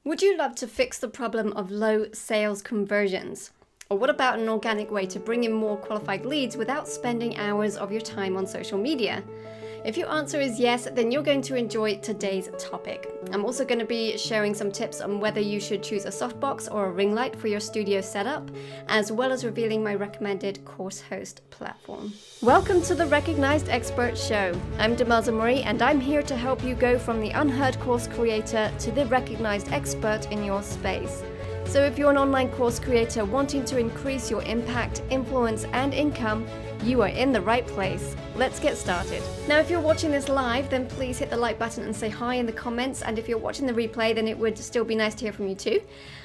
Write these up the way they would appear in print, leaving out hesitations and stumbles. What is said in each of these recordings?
Would you love to fix the problem of low sales conversions? Or what about an organic way to bring in more qualified leads without spending hours of your time on social media? If your answer is yes, then you're going to enjoy today's topic. I'm also going to be sharing some tips on whether you should choose a softbox or a ring light for your studio setup, as well as revealing my recommended course host platform. Welcome to the Recognized Expert Show. I'm Demelza, and I'm here to help you go from the unheard course creator to the recognized expert in your space. So if you're an online course creator wanting to increase your impact, influence, and income, you are in the right place. Let's get started. Now, if you're watching this live, then please hit the like button and say hi in the comments. And if you're watching the replay, then it would still be nice to hear from you too.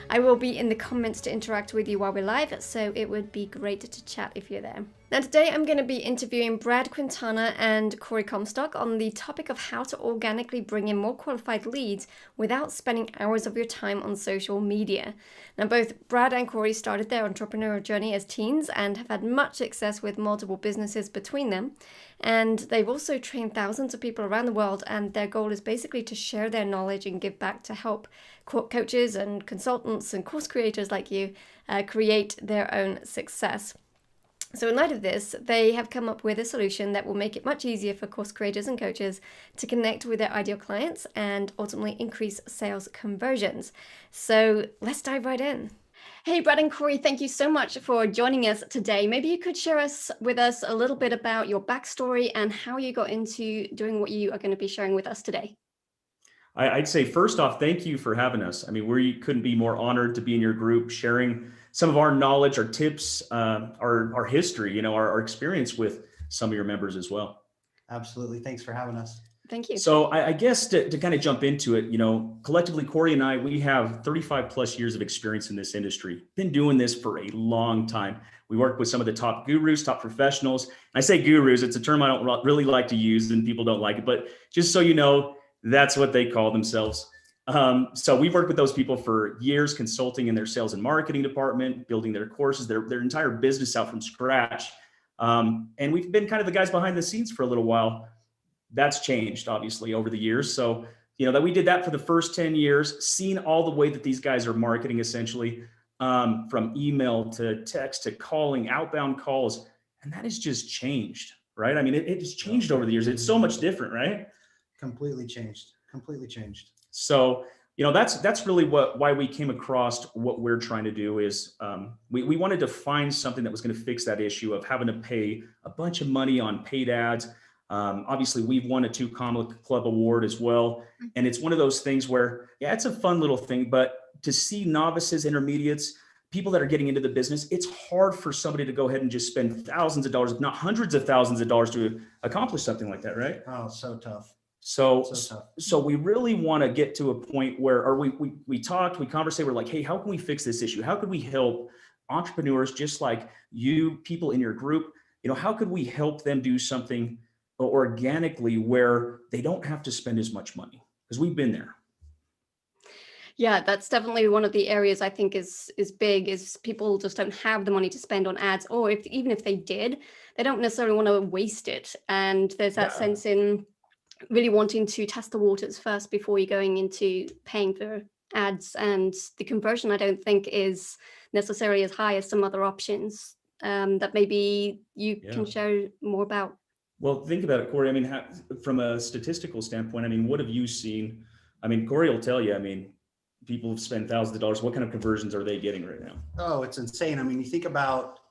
I will be in the comments to interact with you while we're live, so it would be great to chat if you're there. Now, today I'm going to be interviewing Brad Quintana and Corey Comstock on the topic of how to organically bring in more qualified leads without spending hours of your time on social media. Now, both Brad and Corey started their entrepreneurial journey as teens and have had much success with multiple businesses between them. And they've also trained thousands of people around the world, and their goal is basically to share their knowledge and give back to help coaches and consultants and course creators like you create their own success. So in light of this, they have come up with a solution that will make it much easier for course creators and coaches to connect with their ideal clients and ultimately increase sales conversions. So let's dive right in. Hey, Brad and Corey, thank you so much for joining us today. Maybe you could share with us a little bit about your backstory and how you got into doing what you are going to be sharing with us today. I'd say first off, thank you for having us. I mean, we couldn't be more honored to be in your group, sharing some of our knowledge, our tips, our history, our experience with some of your members as well. Absolutely. Thanks for having us. Thank you. So I guess to kind of jump into it, collectively, Corey and I, we have 35 plus years of experience in this industry, been doing this for a long time. We work with some of the top gurus, top professionals. And I say gurus, it's a term I don't really like to use and people don't like it, but just so you know, that's what they call themselves. So we've worked with those people for years, consulting in their sales and marketing department, building their courses, their entire business out from scratch. And we've been kind of the guys behind the scenes for a little while. That's changed, obviously, over the years. So, that we did that for the first 10 years, seen all the way that these guys are marketing, essentially, from email to text to calling, outbound calls. And that has just changed, right? I mean, it has changed over the years. It's so much different, right? Completely changed. So, that's really why we came across what we're trying to do is we wanted to find something that was going to fix that issue of having to pay a bunch of money on paid ads. Obviously, we've won a 2 Comma Club award as well. And it's one of those things where, yeah, it's a fun little thing, but to see novices, intermediates, people that are getting into the business, it's hard for somebody to go ahead and just spend thousands of dollars, if not hundreds of thousands of dollars to accomplish something like that, right? Oh, so tough. So we really want to get to a point where, or we talked, we conversate, we're like, hey, how can we fix this issue? How could we help entrepreneurs just like you, people in your group? How could we help them do something organically where they don't have to spend as much money? Because we've been there. Yeah, that's definitely one of the areas I think is big, is people just don't have the money to spend on ads, or even if they did, they don't necessarily want to waste it. And there's that sense in really wanting to test the waters first before you're going into paying for ads. And the conversion, I don't think, is necessarily as high as some other options that maybe you can share more about. Well, think about it, Corey. I mean, from a statistical standpoint, I mean, what have you seen? I mean, Corey will tell you, I mean, people have spent thousands of dollars. What kind of conversions are they getting right now? Oh, it's insane. I mean, you think about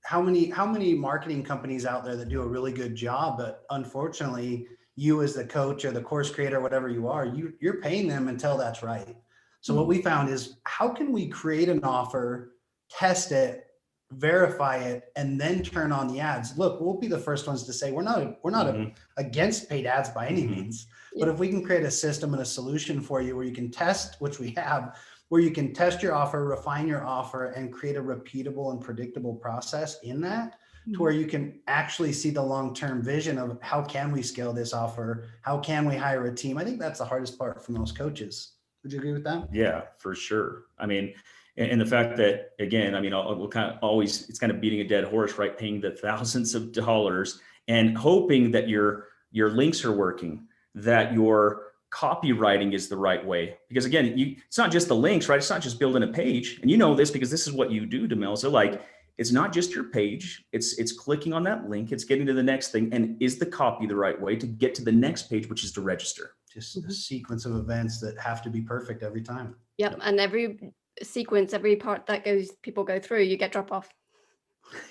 how many marketing companies out there that do a really good job, but unfortunately, you as the coach or the course creator, whatever you are, you're paying them until that's right. So what we found is, how can we create an offer, test it, verify it, and then turn on the ads? Look, we'll be the first ones to say we're not against paid ads by any means, but if we can create a system and a solution for you where you can test, which we have, where you can test your offer, refine your offer, and create a repeatable and predictable process in that, to where you can actually see the long-term vision of how can we scale this offer? How can we hire a team? I think that's the hardest part for most coaches. Would you agree with that? Yeah, for sure. I mean, and the fact that, again, I mean, we'll kind of always, it's kind of beating a dead horse, right? Paying the thousands of dollars and hoping that your links are working, that your copywriting is the right way. Because again, it's not just the links, right? It's not just building a page. And you know this because this is what you do, Demelza. Like, it's not just your page. It's clicking on that link. It's getting to the next thing. And is the copy the right way to get to the next page, which is to register? Just a sequence of events that have to be perfect every time. Yep. And every sequence, every part that people go through, you get drop off.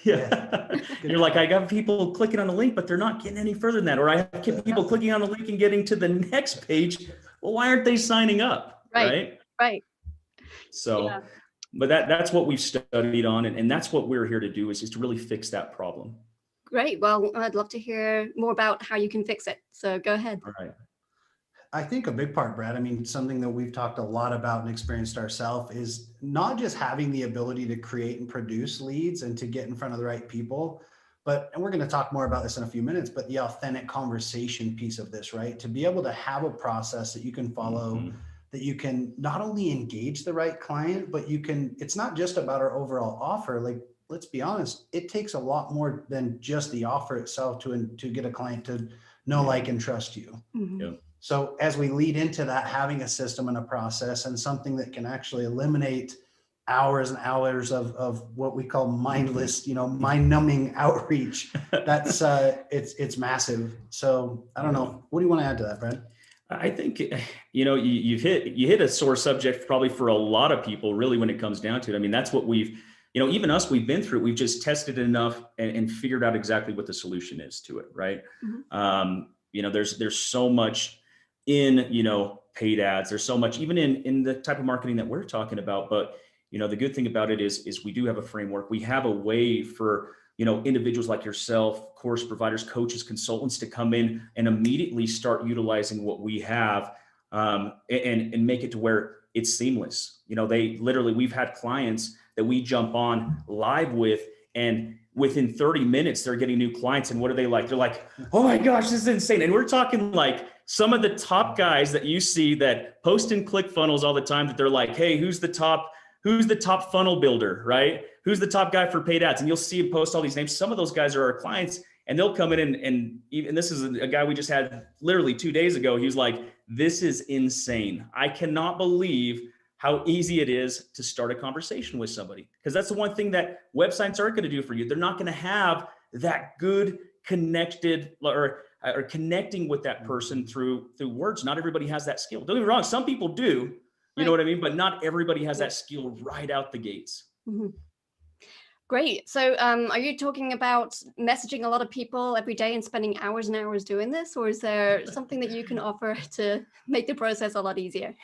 Yeah. You're like, I got people clicking on the link, but they're not getting any further than that. Or I have people clicking on the link and getting to the next page. Well, why aren't they signing up? Right. So, yeah. But that's what we've studied on. And that's what we're here to do is to really fix that problem. Great. Well, I'd love to hear more about how you can fix it. So go ahead. All right. I think a big part, Brad, I mean, something that we've talked a lot about and experienced ourselves is not just having the ability to create and produce leads and to get in front of the right people, but, and we're going to talk more about this in a few minutes, but the authentic conversation piece of this, right? To be able to have a process that you can follow, that you can not only engage the right client, but you can, it's not just about our overall offer. Like, let's be honest, it takes a lot more than just the offer itself to get a client to know, like, and trust you. Yeah. So as we lead into that, having a system and a process and something that can actually eliminate hours and hours of what we call mindless, mind numbing outreach, that's it's massive. So I don't know. What do you want to add to that, Brad? I think, you hit a sore subject probably for a lot of people, really, when it comes down to it. I mean, that's what we've, even us, we've been through, we've just tested it enough and figured out exactly what the solution is to it. Right. There's so much in, paid ads. There's so much even in the type of marketing that we're talking about. But, the good thing about it is we do have a framework. We have a way for, individuals like yourself, course providers, coaches, consultants to come in and immediately start utilizing what we have and make it to where it's seamless. We've had clients that we jump on live with, and within 30 minutes, they're getting new clients. And what are they like? They're like, oh my gosh, this is insane. And we're talking like some of the top guys that you see that post and click funnels all the time, that they're like, hey, who's the top funnel builder, right? Who's the top guy for paid ads? And you'll see him post all these names. Some of those guys are our clients, and they'll come in and this is a guy we just had literally 2 days ago. He was like, this is insane. I cannot believe how easy it is to start a conversation with somebody. Because that's the one thing that websites aren't going to do for you. They're not going to have that good connected or connecting with that person through words. Not everybody has that skill. Don't get me wrong. Some people do, you know what I mean? But not everybody has that skill right out the gates. Mm-hmm. Great. So are you talking about messaging a lot of people every day and spending hours and hours doing this? Or is there something that you can offer to make the process a lot easier?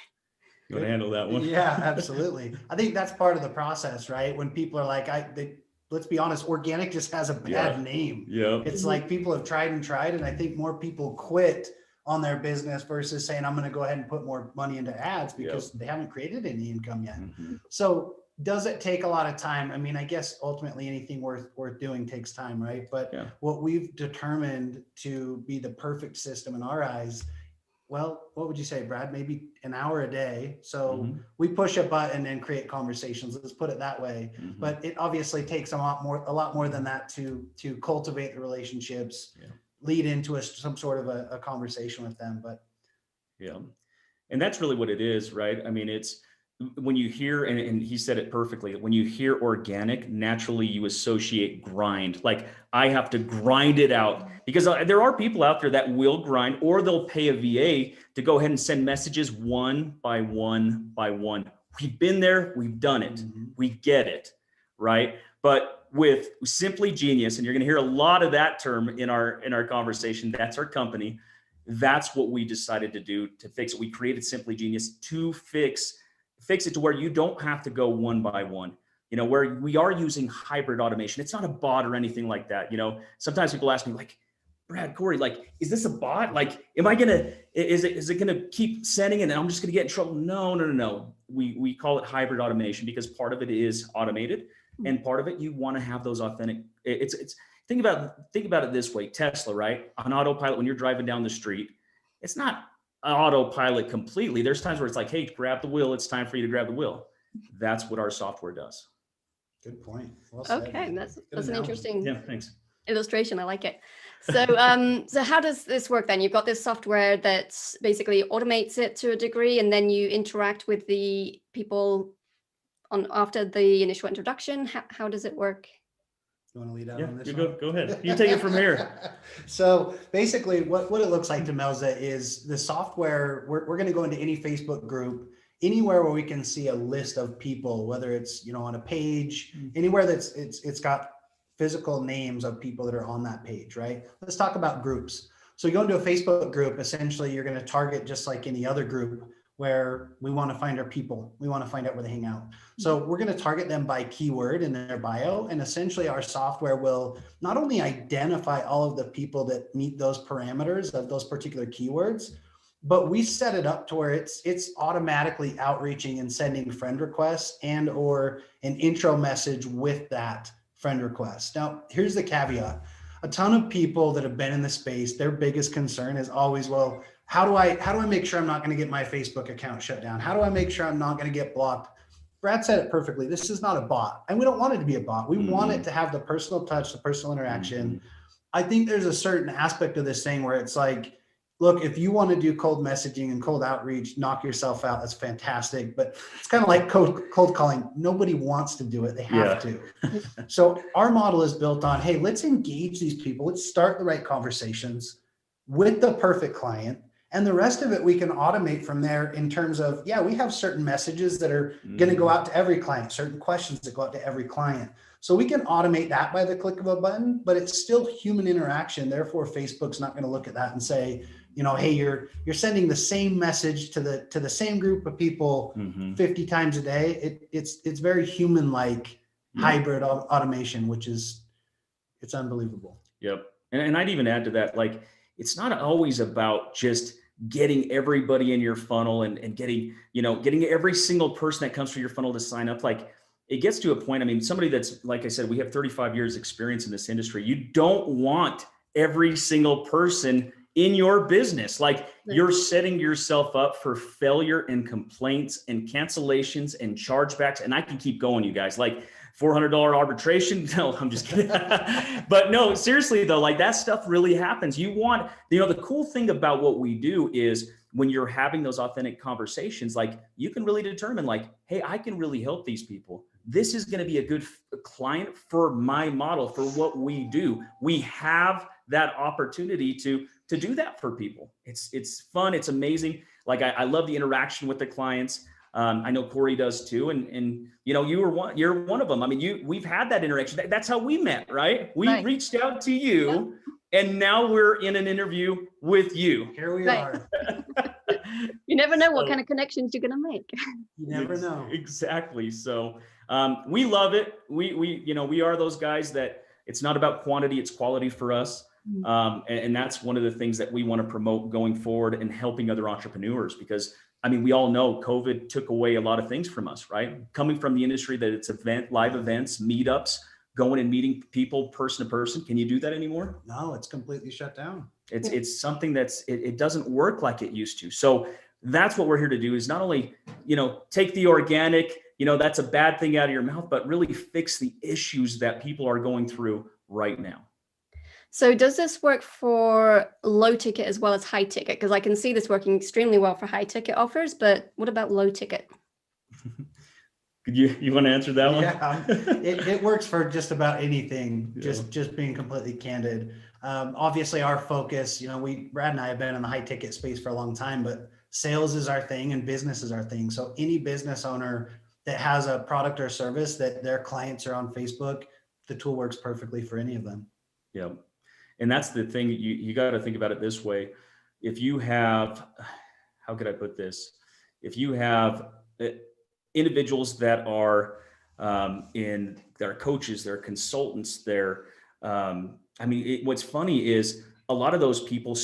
You want to handle that one? Yeah, absolutely. I think that's part of the process, right? When people are like, let's be honest, organic just has a bad name. Yeah. It's like people have tried. And I think more people quit on their business versus saying, I'm going to go ahead and put more money into ads because they haven't created any income yet. Mm-hmm. So does it take a lot of time? I mean, I guess ultimately anything worth doing takes time, right? But what we've determined to be the perfect system in our eyes, well, what would you say, Brad? Maybe an hour a day. So we push a button and create conversations. Let's put it that way. Mm-hmm. But it obviously takes a lot more than that to cultivate the relationships, lead into some sort of a conversation with them. But and that's really what it is, right? I mean, it's when you hear, and he said it perfectly, when you hear organic, naturally you associate grind. Like, I have to grind it out, because there are people out there that will grind, or they'll pay a VA to go ahead and send messages one by one by one. We've been there, we've done it, we get it, right? But with Simply Genius, and you're going to hear a lot of that term in our conversation, that's our company. That's what we decided to do to fix it. We created Simply Genius to fix it to where you don't have to go one by one, where we are using hybrid automation. It's not a bot or anything like that. Sometimes people ask me like, Brad, Corey, like, is this a bot? Like, is it going to keep sending and I'm just going to get in trouble? No. We call it hybrid automation because part of it is automated and part of it, you want to have those authentic. Think about it this way. Tesla, right? On autopilot, when you're driving down the street, it's not autopilot completely. There's times where it's like, hey, grab the wheel. It's time for you to grab the wheel. That's what our software does. Good point. Well said. Okay, that's an interesting. Yeah, thanks. illustration. I like it. So, so how does this work then? You've got this software that basically automates it to a degree, and then you interact with the people on after the initial introduction. How does it work? You want to lead out Yeah, on this you one? go ahead. You take it from here. So basically what it looks like, Demelza, is the software, we're going to go into any Facebook group, anywhere where we can see a list of people, whether it's, on a page, anywhere that's it's got physical names of people that are on that page, right? Let's talk about groups. So you go into a Facebook group, essentially you're going to target just like any other group where we want to find our people. We want to find out where they hang out. So we're going to target them by keyword in their bio. And essentially our software will not only identify all of the people that meet those parameters of those particular keywords, but we set it up to where it's automatically outreaching and sending friend requests and or an intro message with that friend request. Now, here's the caveat. A ton of people that have been in the space, their biggest concern is always, well, how do I make sure I'm not going to get my Facebook account shut down? How do I make sure I'm not going to get blocked? Brad said it perfectly. This is not a bot, and we don't want it to be a bot. We want it to have the personal touch, the personal interaction. I think there's a certain aspect of this thing where it's like, look, if you want to do cold messaging and cold outreach, knock yourself out. That's fantastic. But it's kind of like cold calling. Nobody wants to do it. They have to. So our model is built on, hey, let's engage these people. Let's start the right conversations with the perfect client. And the rest of it, we can automate from there in terms of, yeah, we have certain messages that are going to go out to every client, certain questions that go out to every client. So we can automate that by the click of a button, but it's still human interaction. Therefore, Facebook's not going to look at that and say, hey, you're sending the same message to the same group of people 50 times a day. It's very human-like hybrid automation, which it's unbelievable. Yep. And I'd even add to that, like, it's not always about just getting everybody in your funnel and getting every single person that comes through your funnel to sign up. Like, it gets to a point, I mean, somebody that's, like I said, we have 35 years experience in this industry. You don't want every single person in your business. Like, you're setting yourself up for failure and complaints and cancellations and chargebacks. And I can keep going, you guys, like $400 arbitration. No, I'm just kidding. But no, seriously though, like, that stuff really happens. You want, the cool thing about what we do is when you're having those authentic conversations, like, you can really determine, like, hey, I can really help these people. This is going to be a good client for my model, for what we do. We have that opportunity to do that for people. It's fun. It's amazing. Like, I love the interaction with the clients. I know Corey does too. And you're one of them. I mean, we've had that interaction. That's how we met, right? We reached out to you and now we're in an interview with you. Here we are. You never know what kind of connections you're going to make. You never know. Exactly. So we love it. We are those guys that it's not about quantity, it's quality for us. And that's one of the things that we want to promote going forward and helping other entrepreneurs, because I mean, we all know COVID took away a lot of things from us, right? Coming from the industry that it's live events, meetups, going and meeting people person to person. Can you do that anymore? No, it's completely shut down. It's something it doesn't work like it used to. So that's what we're here to do, is not only, take the organic, that's a bad thing out of your mouth, but really fix the issues that people are going through right now. So does this work for low ticket as well as high ticket? Because I can see this working extremely well for high ticket offers, but what about low ticket? Could you want to answer that one? Yeah, it works for just about anything. Just being completely candid. Obviously, our focus, Brad and I have been in the high ticket space for a long time, but sales is our thing and business is our thing. So any business owner that has a product or service that their clients are on Facebook, the tool works perfectly for any of them. Yeah. And that's the thing, you got to think about it this way. If you have, how could I put this? If you have individuals that are they're coaches, they're consultants, what's funny is a lot of those people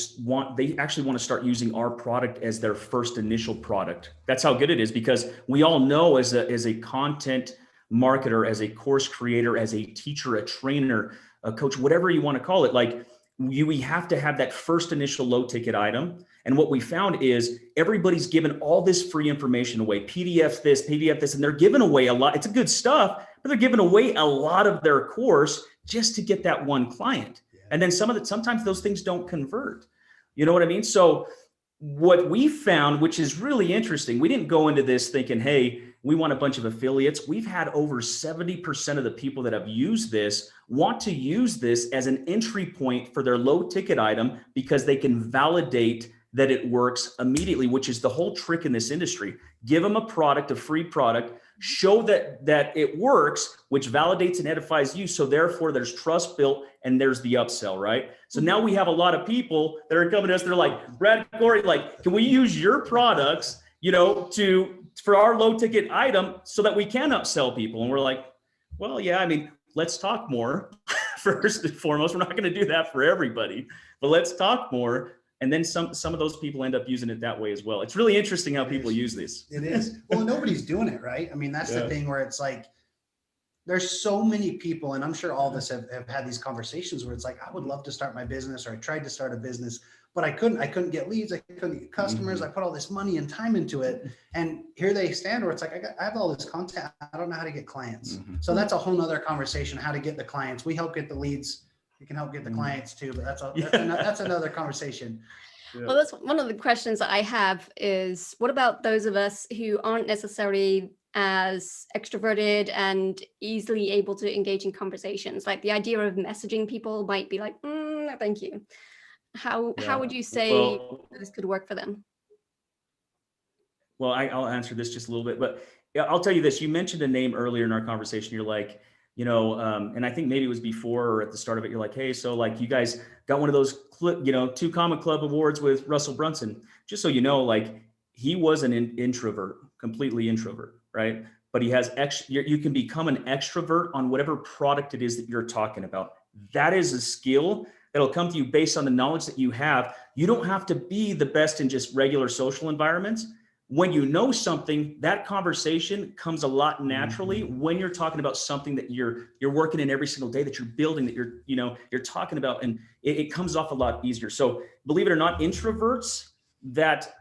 they actually want to start using our product as their first initial product. That's how good it is, because we all know as a content marketer, as a course creator, as a teacher, a trainer, a coach, whatever you want to call it, like we have to have that first initial low ticket item. And what we found is everybody's given all this free information away, PDF this, and they're giving away a lot. It's a good stuff, but they're giving away a lot of their course just to get that one client. And then sometimes those things don't convert. You know what I mean? So what we found, which is really interesting, we didn't go into this thinking, hey, we want a bunch of affiliates. We've had over 70% of the people that have used this want to use this as an entry point for their low ticket item because they can validate that it works immediately, which is the whole trick in this industry. Give them a product, a free product, show that it works, which validates and edifies you. So therefore there's trust built and there's the upsell, right? So now we have a lot of people that are coming to us. They're like, Brad, Corey, like, can we use your products, for our low ticket item so that we can upsell people? And we're like, well, yeah, I mean, let's talk more. First and foremost, we're not going to do that for everybody, but let's talk more. And then some of those people end up using it that way as well. It's really interesting how people use this. It is. Well, nobody's doing it, right? I mean, that's the thing where it's like, there's so many people, and I'm sure all of us have had these conversations where it's like, I would love to start my business, or I tried to start a business, but I couldn't get leads. I couldn't get customers. I put all this money and time into it. And here they stand where it's like, I have all this content. I don't know how to get clients. So that's a whole nother conversation, how to get the clients. We help get the leads. You can help get the clients too, but that's another conversation. Yeah. Well, that's one of the questions that I have is, what about those of us who aren't necessarily as extroverted and easily able to engage in conversations? Like the idea of messaging people might be like, no, thank you. How would you say this could work for them? Well, I'll answer this just a little bit, but I'll tell you this. You mentioned a name earlier in our conversation. You're like, and I think maybe it was before or at the start of it, you're like, hey, so like you guys got one of those, 2 Comma Club awards with Russell Brunson. Just so you know, like he was an introvert, completely introvert, right? But he has you can become an extrovert on whatever product it is that you're talking about. That is a skill that'll come to you based on the knowledge that you have. You don't have to be the best in just regular social environments. When you know something, that conversation comes a lot naturally when you're talking about something that you're working in every single day, that you're building, that you're talking about, and it comes off a lot easier. So believe it or not, introverts that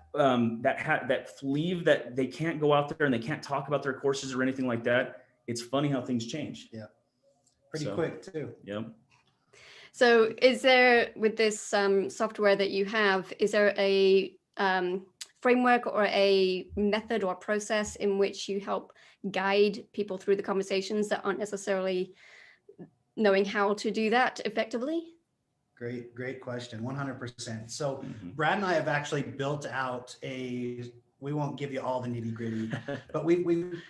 leave, that they can't go out there and they can't talk about their courses or anything like that. It's funny how things change. Yeah, pretty quick too. Yeah. So is there, with this software that you have, is there a framework or a method or process in which you help guide people through the conversations that aren't necessarily knowing how to do that effectively? Great question. 100%. So Brad and I have actually built out we won't give you all the nitty gritty, but we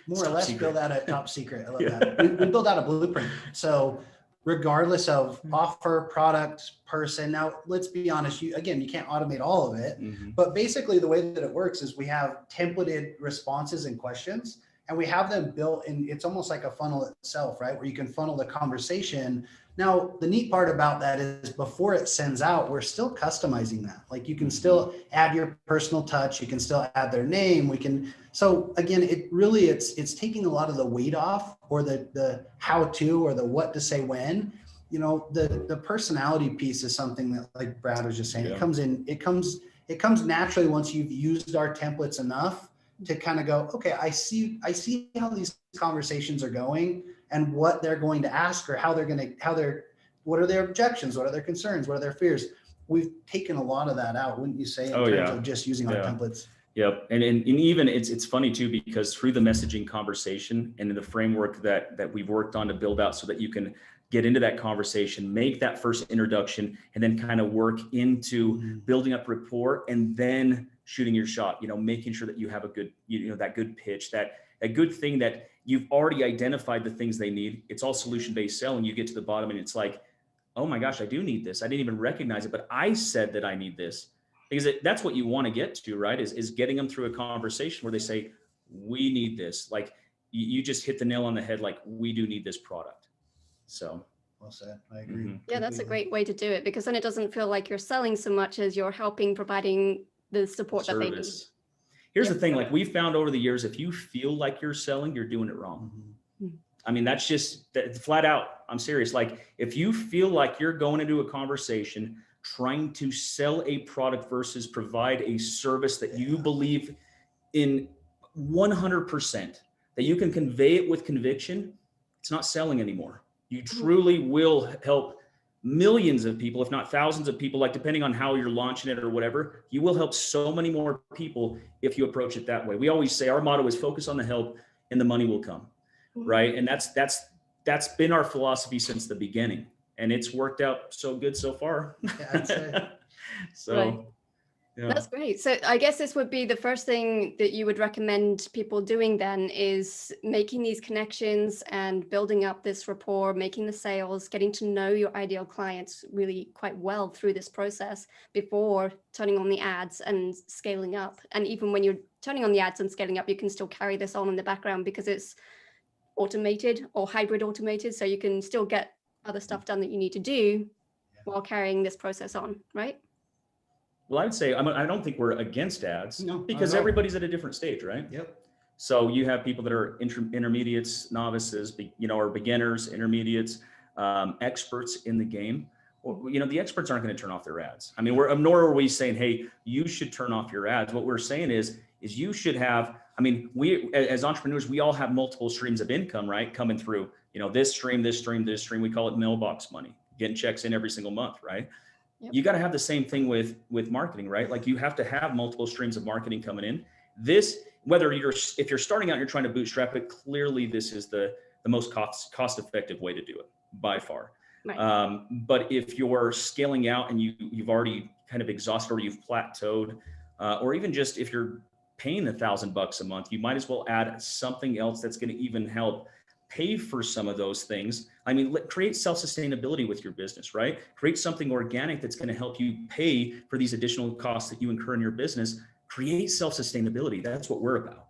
more or less built out a top secret. I love that. We built out a blueprint. So regardless of offer, product, person. Now, let's be honest, you can't automate all of it, but basically the way that it works is we have templated responses and questions, and we have them built in. It's almost like a funnel itself, right? Where you can funnel the conversation. Now, the neat part about that is before it sends out, we're still customizing that. Like you can still add your personal touch. You can still add their name. So again, it's taking a lot of the weight off, or the how to, or the what to say when. The personality piece is something that, like Brad was just saying, it comes naturally once you've used our templates enough to kind of go, okay, I see how these conversations are going and what they're going to ask, or what are their objections? What are their concerns? What are their fears? We've taken a lot of that out, wouldn't you say, in terms of just using our templates? Yep. And even it's funny too, because through the messaging conversation and in the framework that we've worked on to build out so that you can get into that conversation, make that first introduction, and then kind of work into building up rapport and then shooting your shot, making sure that you have a good, that good pitch, that a good thing that you've already identified the things they need. It's all solution-based selling. You get to the bottom and it's like, oh my gosh, I do need this. I didn't even recognize it, but I said that I need this. Because that's what you want to get to, right? Is getting them through a conversation where they say, we need this. Like you just hit the nail on the head. Like we do need this product. So well said. I agree. Yeah, that's a great way to do it, because then it doesn't feel like you're selling so much as you're providing the support that they need. Here's the thing, like we found over the years, if you feel like you're selling, you're doing it wrong. I mean, that's just flat out. I'm serious. Like if you feel like you're going into a conversation trying to sell a product versus provide a service that you believe in 100%, that you can convey it with conviction, it's not selling anymore. You truly will help millions of people, if not thousands of people, like depending on how you're launching it or whatever. You will help so many more people if you approach it that way. We always say our motto is focus on the help and the money will come, right? And that's been our philosophy since the beginning, and it's worked out so good so far. Yeah, I'd say. So Right. yeah. That's great. So I guess this would be the first thing that you would recommend people doing then, is making these connections and building up this rapport, making the sales, getting to know your ideal clients really quite well through this process before turning on the ads and scaling up. And even when you're turning on the ads and scaling up, you can still carry this on in the background because it's automated or hybrid automated. So you can still get other stuff done that you need to do while carrying this process on, right? Well, I would say I don't think we're against ads, No, not because at all. everybody's at a different stage, right? Yep. So you have people that are intermediates, novices, or beginners, intermediates, experts in the game. Well, the experts aren't going to turn off their ads. I mean, nor are we saying, hey, you should turn off your ads. What we're saying is you should have. I mean, we as entrepreneurs, we all have multiple streams of income, right? Coming through, this stream, this stream, this stream. We call it mailbox money, getting checks in every single month, right? Yep. You got to have the same thing with marketing, right? Like you have to have multiple streams of marketing coming in. Whether if you're starting out, you're trying to bootstrap it, clearly this is the most cost effective way to do it by far. Right. But if you're scaling out and you've already kind of exhausted, or you've plateaued, or even just if you're paying $1,000 a month, you might as well add something else that's going to even help pay for some of those things. I mean, create self-sustainability with your business, right? Create something organic that's going to help you pay for these additional costs that you incur in your business. Create self-sustainability. That's what we're about.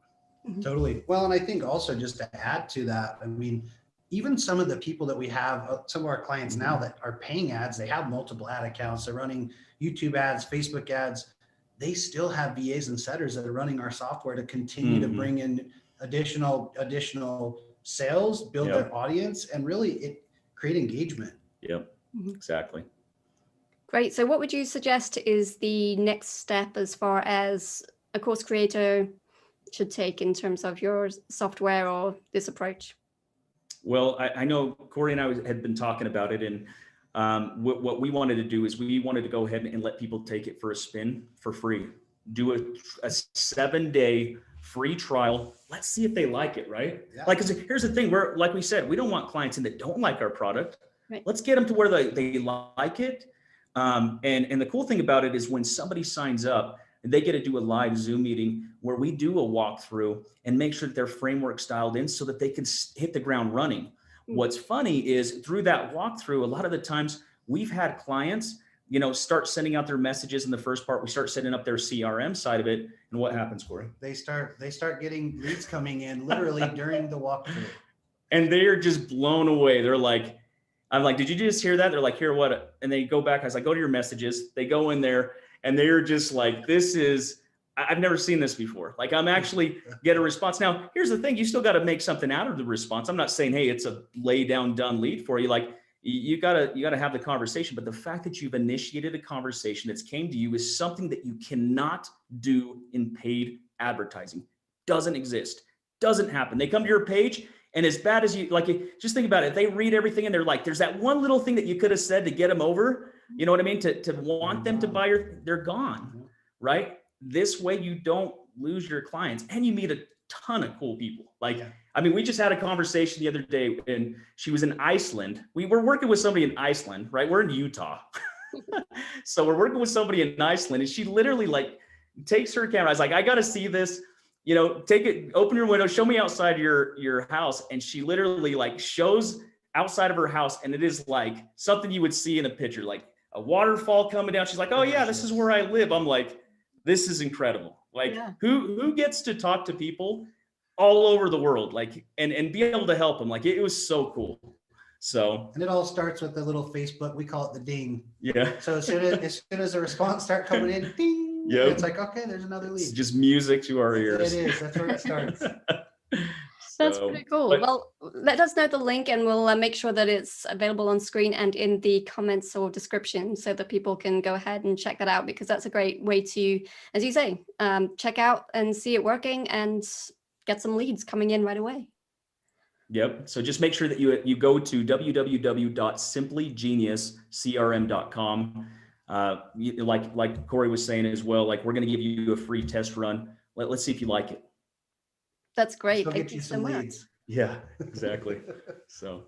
Totally. Well, and I think also just to add to that, I mean, even some of the people that we have, some of our clients now that are paying ads, they have multiple ad accounts. They're running YouTube ads, Facebook ads. They still have VAs and setters that are running our software to continue to bring in additional sales, build their audience, and really create engagement. Yep, exactly. Great. So what would you suggest is the next step as far as a course creator should take in terms of your software or this approach? Well, I know Corey and I had been talking about it, and what we wanted to do is we wanted to go ahead and let people take it for a spin for free. Do a 7-day free trial. Let's see if they like it, right? Yeah. Like, 'cause here's the thing, like we said, we don't want clients in that don't like our product. Right. Let's get them to where they like it. And the cool thing about it is when somebody signs up, they get to do a live Zoom meeting where we do a walkthrough and make sure that their framework's dialed in so that they can hit the ground running. Mm-hmm. What's funny is through that walkthrough, a lot of the times we've had clients, start sending out their messages in the first part. We start setting up their CRM side of it. And what happens, Corey? They start getting leads coming in literally during the walkthrough. And they are just blown away. They're like, I'm like, did you just hear that? They're like, hear what? And they go back. I was like, go to your messages. They go in there and they're just like, I've never seen this before. Like, I'm actually get a response. Now, here's the thing. You still got to make something out of the response. I'm not saying, hey, it's a lay down done lead for you. Like, you gotta have the conversation, but the fact that you've initiated a conversation that's came to you is something that you cannot do in paid advertising. Doesn't exist, doesn't happen. They come to your page, and as bad as you like, just think about it. They read everything and they're like, there's that one little thing that you could have said to get them over. You know what I mean? To want them to buy they're gone, right? This way you don't lose your clients and you meet a ton of cool people. I mean, we just had a conversation the other day and she was in Iceland. We were working with somebody in Iceland, right? We're in Utah. So we're working with somebody in Iceland and she literally takes her camera. I was like, I got to see this, take it, open your window, show me outside your house. And she literally shows outside of her house. And it is like something you would see in a picture, like a waterfall coming down. She's like, oh yeah, this is where I live. I'm like, this is incredible. Who gets to talk to people all over the world, and be able to help them? It was so cool. So, and it all starts with the little Facebook, we call it the ding. Yeah. So as soon as the response start coming in, ding, it's like, okay, there's another lead. It's just music to our ears. It is, that's where it starts. That's pretty cool. Well, let us know the link and we'll make sure that it's available on screen and in the comments or description so that people can go ahead and check that out, because that's a great way to, as you say, check out and see it working and get some leads coming in right away. Yep. So just make sure that you go to www.simplygeniuscrm.com. Like Corey was saying as well, like we're going to give you a free test run. Let's see if you like it. That's great. Go Thank get you you so some much. leads. Yeah, exactly. So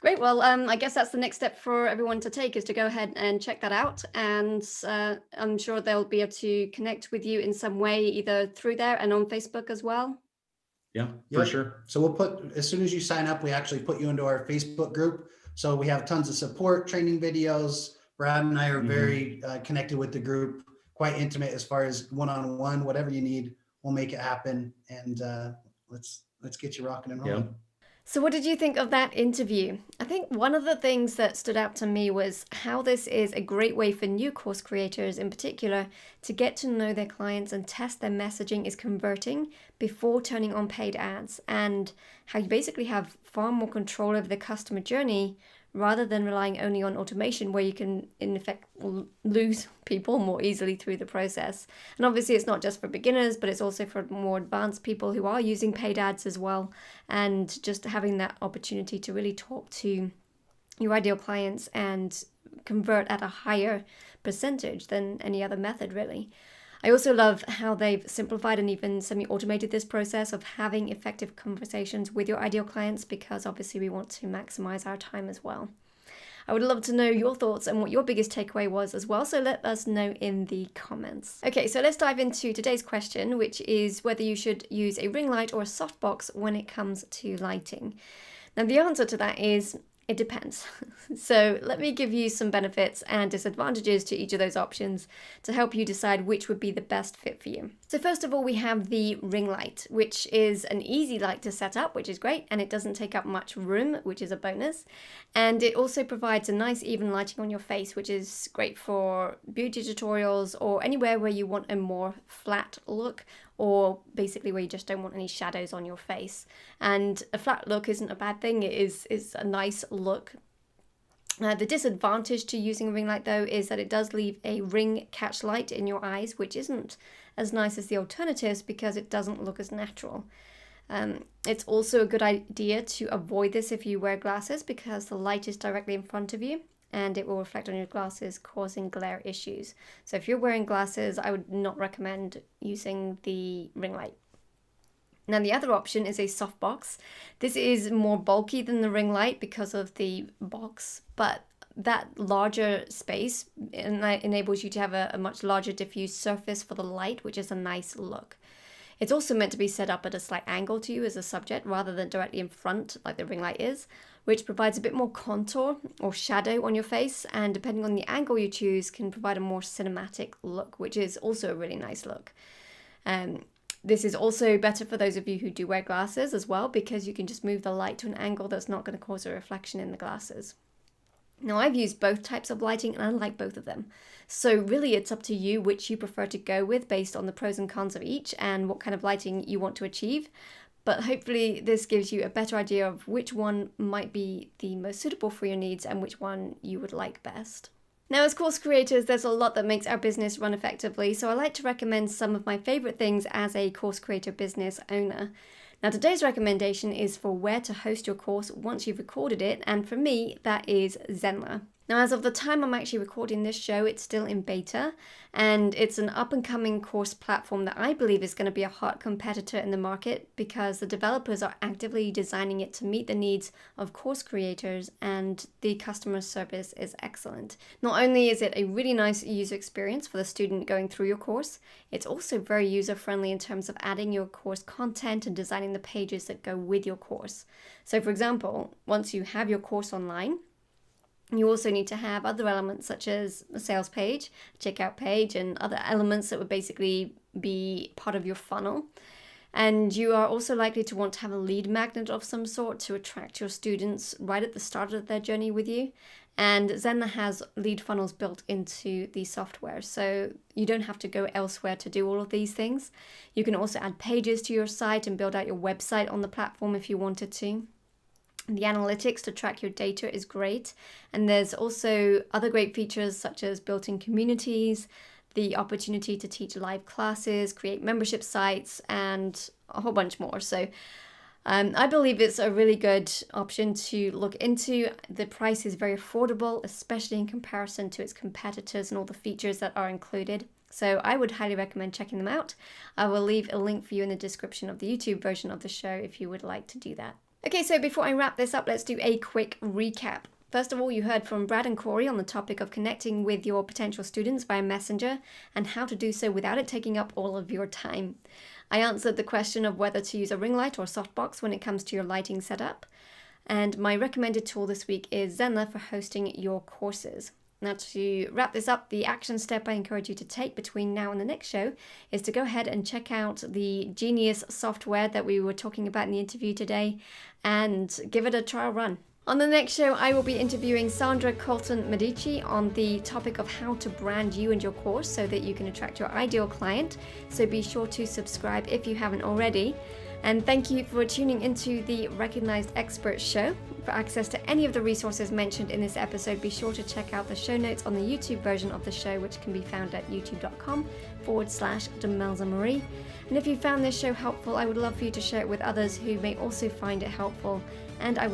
Great. Well, I guess that's the next step for everyone to take, is to go ahead and check that out. And I'm sure they'll be able to connect with you in some way, either through there and on Facebook as well. yeah, for sure. So we'll put, as soon as you sign up, we actually put you into our Facebook group. So we have tons of support, training videos. Brad and I are very connected with the group, quite intimate as far as one-on-one, whatever you need, we'll make it happen. And let's get you rocking and rolling. Yeah. So what did you think of that interview? I think one of the things that stood out to me was how this is a great way for new course creators in particular to get to know their clients and test their messaging is converting before turning on paid ads, and how you basically have far more control over the customer journey rather than relying only on automation, where you can in effect lose people more easily through the process. And obviously it's not just for beginners, but it's also for more advanced people who are using paid ads as well, and just having that opportunity to really talk to your ideal clients and convert at a higher percentage than any other method, really. I also love how they've simplified and even semi-automated this process of having effective conversations with your ideal clients, because obviously we want to maximize our time as well. I would love to know your thoughts and what your biggest takeaway was as well, so let us know in the comments. Okay, so let's dive into today's question, which is whether you should use a ring light or a softbox when it comes to lighting. Now the answer to that is it depends. So let me give you some benefits and disadvantages to each of those options to help you decide which would be the best fit for you. So first of all, we have the ring light, which is an easy light to set up, which is great, and it doesn't take up much room, which is a bonus. And it also provides a nice even lighting on your face, which is great for beauty tutorials or anywhere where you want a more flat look, or basically where you just don't want any shadows on your face. And a flat look isn't a bad thing, it is a nice look. The disadvantage to using a ring light though is that it does leave a ring catch light in your eyes, which isn't as nice as the alternatives because it doesn't look as natural. It's also a good idea to avoid this if you wear glasses, because the light is directly in front of you and it will reflect on your glasses, causing glare issues. So if you're wearing glasses, I would not recommend using the ring light. Now the other option is a softbox. This is more bulky than the ring light because of the box, but that larger space enables you to have a much larger diffuse surface for the light, which is a nice look. It's also meant to be set up at a slight angle to you as a subject rather than directly in front like the ring light is, which provides a bit more contour or shadow on your face, and depending on the angle you choose can provide a more cinematic look, which is also a really nice look. This is also better for those of you who do wear glasses as well, because you can just move the light to an angle that's not going to cause a reflection in the glasses. Now I've used both types of lighting and I like both of them. So really it's up to you which you prefer to go with based on the pros and cons of each and what kind of lighting you want to achieve. But hopefully this gives you a better idea of which one might be the most suitable for your needs and which one you would like best. Now, as course creators, there's a lot that makes our business run effectively, so I like to recommend some of my favorite things as a course creator business owner. Now, today's recommendation is for where to host your course once you've recorded it, and for me, that is Zenler. Now, as of the time I'm actually recording this show, it's still in beta, and it's an up-and-coming course platform that I believe is going to be a hot competitor in the market because the developers are actively designing it to meet the needs of course creators, and the customer service is excellent. Not only is it a really nice user experience for the student going through your course, it's also very user-friendly in terms of adding your course content and designing the pages that go with your course. So, for example, once you have your course online, you also need to have other elements such as a sales page, a checkout page, and other elements that would basically be part of your funnel. And you are also likely to want to have a lead magnet of some sort to attract your students right at the start of their journey with you. And Zenler has lead funnels built into the software, so you don't have to go elsewhere to do all of these things. You can also add pages to your site and build out your website on the platform if you wanted to. The analytics to track your data is great, and there's also other great features such as built-in communities, the opportunity to teach live classes, create membership sites, and a whole bunch more. So I believe it's a really good option to look into. The price is very affordable, especially in comparison to its competitors and all the features that are included. So I would highly recommend checking them out. I will leave a link for you in the description of the YouTube version of the show if you would like to do that. Okay, so before I wrap this up, let's do a quick recap. First of all, you heard from Brad and Corey on the topic of connecting with your potential students via Messenger and how to do so without it taking up all of your time. I answered the question of whether to use a ring light or softbox when it comes to your lighting setup. And my recommended tool this week is Zenler for hosting your courses. Now, to wrap this up, the action step I encourage you to take between now and the next show is to go ahead and check out the Genius software that we were talking about in the interview today and give it a trial run. On the next show, I will be interviewing Sandra Colton-Medici on the topic of how to brand you and your course so that you can attract your ideal client. So be sure to subscribe if you haven't already. And thank you for tuning into the Recognized Expert Show. For access to any of the resources mentioned in this episode, be sure to check out the show notes on the YouTube version of the show, which can be found at youtube.com/Demelza Marie. And if you found this show helpful, I would love for you to share it with others who may also find it helpful. And I will